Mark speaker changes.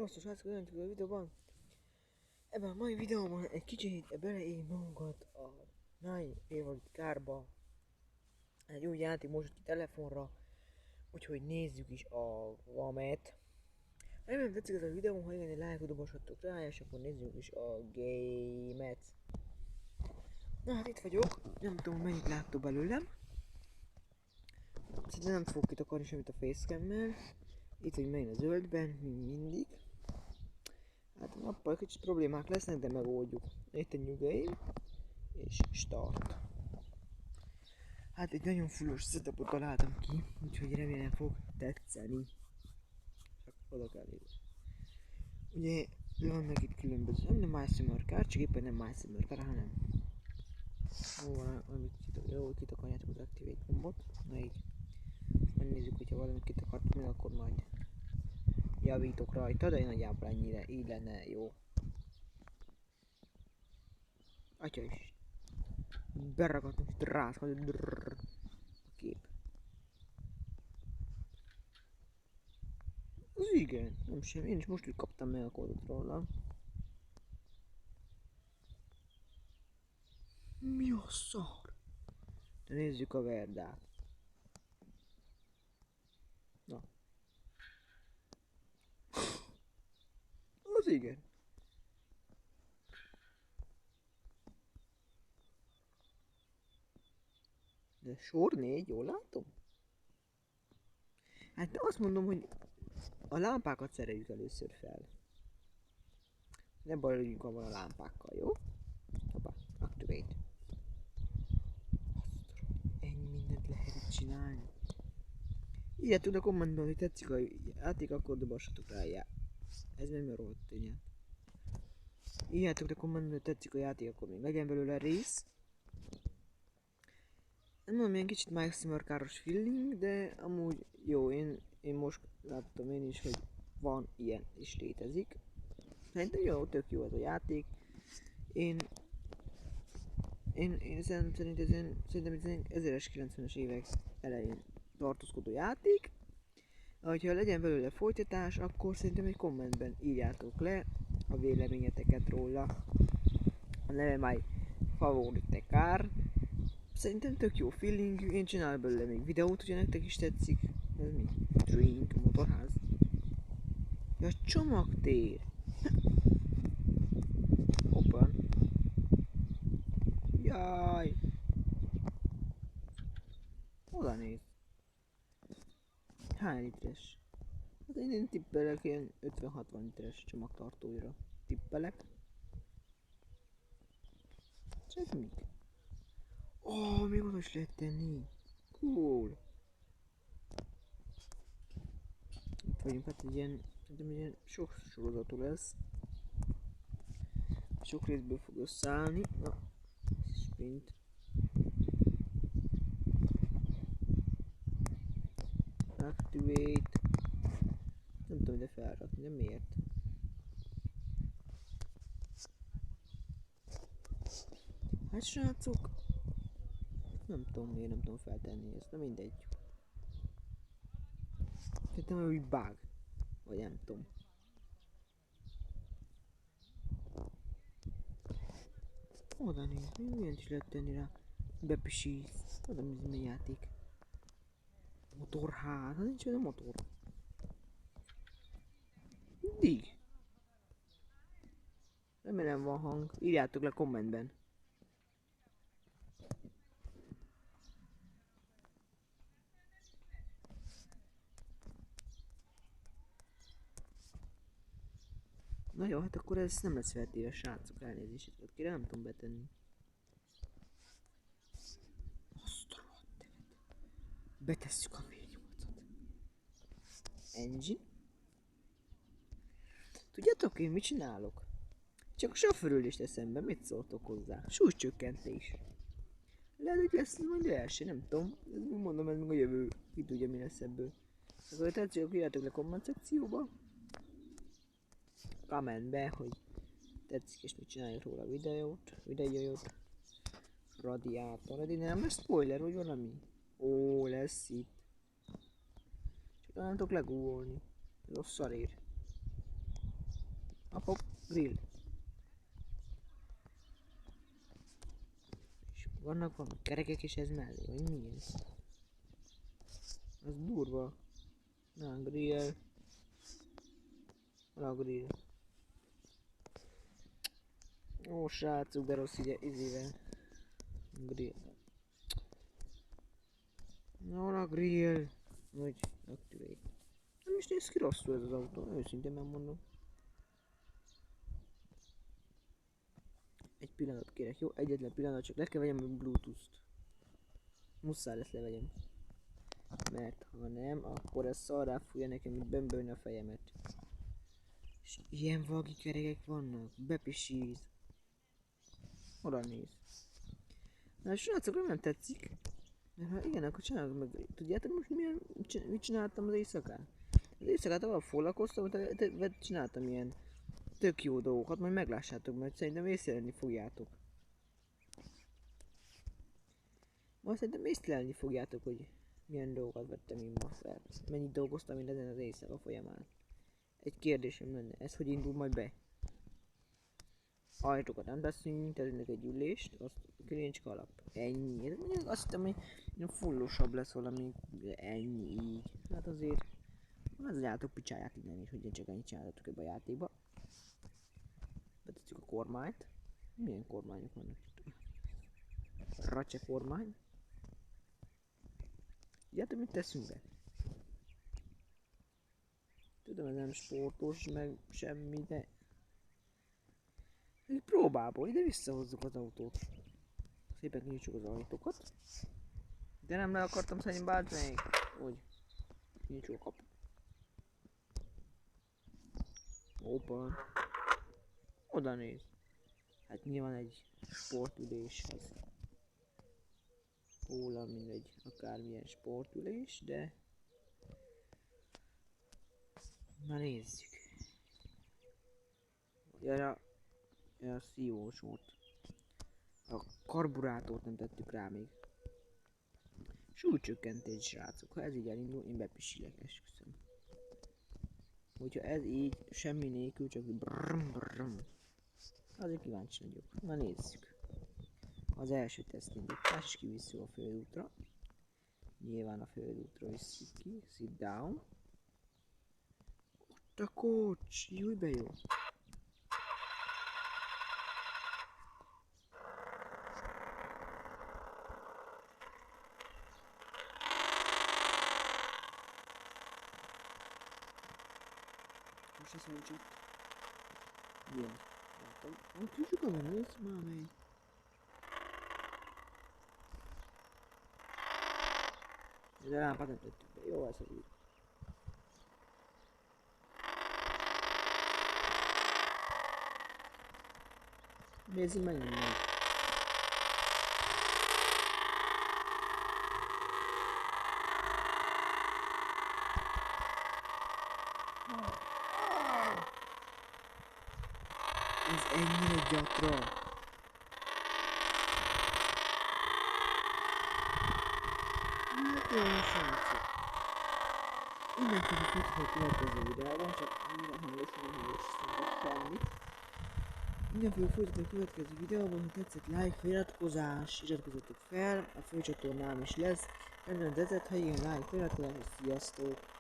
Speaker 1: Sziasztok srácok, jelentjük a videóban. Ebben a mai videóban egy kicsit beleéljük magunkat a Nine Favorite Carba. Egy új játék most ki telefonra, úgyhogy nézzük is a vamet. Remélem tetszik ez a videó, ha igen, egy like-ot dobashattok rá, és akkor nézzük is a game-et. Na hát itt vagyok, nem tudom mennyit láttok belőlem. Szerintem nem fogok kitakarni semmit a facecam-mel. Itt vagy megint a zöldben, mint mindig. Hát a nappal kicsit problémák lesznek, de megoldjuk. Itt egy new game, és start. Hát egy nagyon fullos setupot találtam ki, úgyhogy remélem fog tetszeni. Csak oda kell nézni. Ugye van meg itt különböző, nem MySummer Car, csak éppen nem MySummer Car, hanem valamit kitakarjátok az Activate gombot. Na így. Megnézzük, hogyha valamit kitakartok meg, akkor majd javítok rajta, de nagyjából ennyire, így lenne jó. Atya is. Beragadtunk drászkod a kép. Az igen, nem sem, én is most úgy kaptam meg a kódot róla. Mi a szar? De nézzük a verdát. Na. Az igen. De sor 4, jól látom? Hát azt mondom, hogy a lámpákat szereljük először fel. Ne bajlódjunk abban a lámpákkal, jó? Hoppá, activate. Ennyi mindent lehet itt csinálni. Írjátok a kommentben, hogy tetszik a játék, akkor dobassatok rá. Ez nem a rohadt tényleg. Írjátok a kommentben, hogy tetszik a játék, akkor még legyen belőle rész. Nem mondom, ilyen kicsit MySummer Car-os feeling, de amúgy jó, én most láttam én is, hogy van ilyen is létezik. Szerintem jó, tök jó ez a játék. Én szerintem ez 1990-es évek elején tartózkodó játék. Ha legyen belőle folytatás, akkor szerintem egy kommentben írjátok le a véleményeteket róla. A neve My Favorite Car. Szerintem tök jó feeling, én csinálok belőle még videót, hogyha nektek is tetszik. Ez mi? Drink, motorház. Ja, csomagtér. Hoppan. Jaj. Oda néz. Hány literes? Hát én tippelek ilyen 50-60 literes csomagtartóira. Tippelek. És ez mik? Még oda is lehet tenni. Cool. Itt vagyunk, hát ilyen sok sorozatú lesz. Sok részből fog összeállni. Na, sprint. Activate. Nem tudom ide felrakni, de miért? Hát srácok, nem tudom miért nem tudom feltenni ezt, de mindegy. Szerintem hogy bug, vagy nem tudom. Oda néz, miért is lehet tenni rá? Bepisísz, oda néz mi játék. Motorház, hát nincs olyan motor. Mindig. Remélem van hang, írjátok le kommentben. Na jó, hát akkor ez nem lesz feltéve, srácok, elnézést kérem, nem tudom betenni. Azt a rohadt. Betesszük a V8-ot. Engine. Tudjátok én mit csinálok? Csak a sofőrülést eszembe, mit szóltok hozzá? Súlycsökkentés. Lehet, hogy lesz majd első, nem tudom. Mondom, ez meg a jövő. Ki tudja, mi lesz ebből. Akkor tetszik, akkor írjátok le komment szekcióba. Kommentbe, hogy tetszik és mit csináljuk róla a videót. Radiátor, de nem lesz spoiler, vagy valami? Ó, lesz itt. Csak nem tudok legúolni. Ez a szarér. Hopp, grill. És vannak valami kerekek is ez mellé, vagy mi ez? Az durva. Na, grill. Hol a grill? Ó, srácok, de rossz izével. Grill. Na, hol a grill? Hogy activate. Nem is néz ki rosszul ez az autó, őszintén megmondom. Egy pillanat kérek, jó? Egyetlen pillanat, csak le kell vegyem a Bluetooth-t. Muszáj lesz levegyem. Mert ha nem, akkor ez szarrá fújja nekem, mint bömbölni a fejemet. És ilyen vagi kerekek vannak, bepisíz. Oda néz. Na srácok, nem tetszik. Mert ha igen, akkor csinálok meg. Tudjátok most mit csináltam az éjszakán? Az éjszakát avval foglalkoztam, hogy csináltam ilyen tök jó dolgokat, majd meglássátok, mert szerintem észlelni fogjátok. Majd szerintem észlelni fogjátok, hogy milyen dolgokat vettem én ma fel. Mennyit dolgoztam én ezen az éjszaka folyamán. Egy kérdésem lenne, ez hogy indul majd be? Ajtókat nem beszélünk, teszünk egy ülést, azt kilincska alap. Ennyi. Azt hittem, hogy fullosabb lesz valami, ennyi így. Hát azért, az a játék picsáját innen is, hogy csak ennyit csináltatok ebbe a játékba. Betettük a kormányt. Milyen kormányok vannak itt? Racse kormány. Tudjátok mit teszünk be? Tudom, ez nem sportos, meg semmi, de... Egy próbából, ide visszahozzuk az autót. Szépen kinyitsuk az ajtókat. De nem le akartam szerintem bátni. Úgy. Kinyitsuk a kaput. Open. Oda néz. Hát nyilván egy sportüléshez. Róla mindegy, akármilyen sportülés, de... Na nézzük. Ja, a szívós volt. A karburátort nem tettük rá még. Súlycsökkentés, srácok. Ha ez így elindul, én bepisilek, esküszöm. Hogyha ez így, semmi nélkül, csak brrrm, brrrm. Azért kíváncsi vagyok. Na nézzük. Az első tesztindítás, és kivisszük a földútra. Nyilván a földútra visszük ki. Sit down. Ott a kocs! Jöjj be jó! Most azt mondjuk csak... Ilyen. Látom. Nem tudjuk a nézd már meg. De lámpát nem tettük be. Jó, ez a úgy. Nézzük meg minden. Ez ennyire gyatra. Jó, srácok. Innen fogjuk futni a következő videóban, csak annyira hangosan, hogy semmit. Innen fogjuk folytatni a következő videóban, ha tetszett, like, feliratkozás, iratkozzatok fel, a főcsatornám is lesz. Rendben tetszett, ha igen, like, feliratkozás, és sziasztok!